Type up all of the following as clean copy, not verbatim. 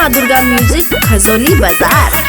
माँ दुर्गा म्यूजिक खजोली बाजार।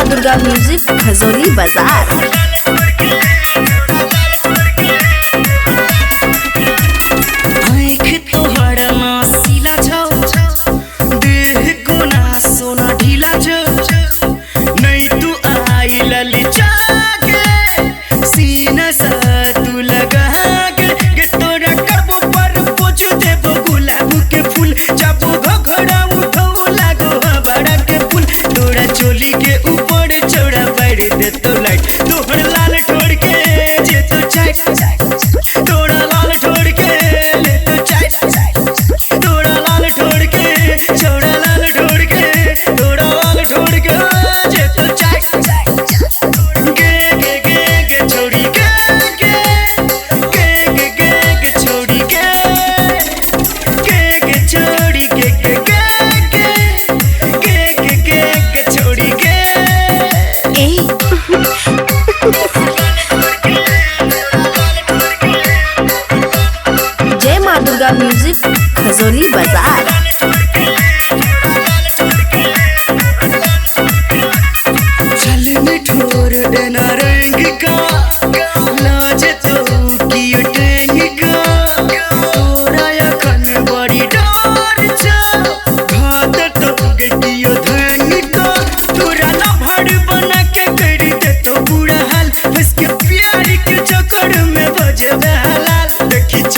दुर्गा म्यूजिक खजोली बाजार। दुर्गा म्यूजिक खजोली बाजार।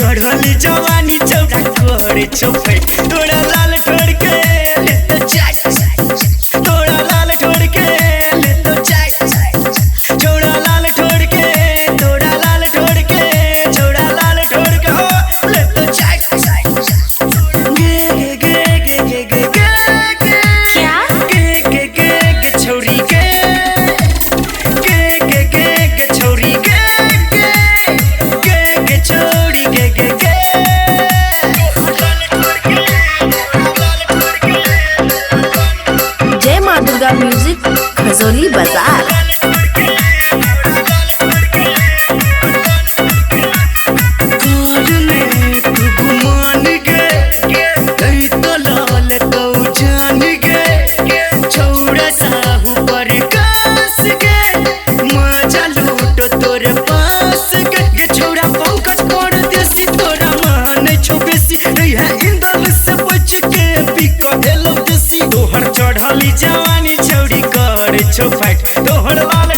चढ़ली जवानी चौड़ा करे चौफे तोड़ा लाल ठोड़ के ले तो चाय तोड़ा लाल ठोड़ के ले तो चाय छोड़ा लाल ठोड़ के तोड़ा लाल ठोड़ के छोड़ा लाल ठोड़ के हो ले तो चाय गे गे गे गे गे गे क्या गे गे गे छोरी के गे गे गे छोरी के गे छोरी गे दुर्गा म्यूजिक खजोली बाजार। चढ़ली जवानी चौड़ी कर छो फाइट तोहर लाल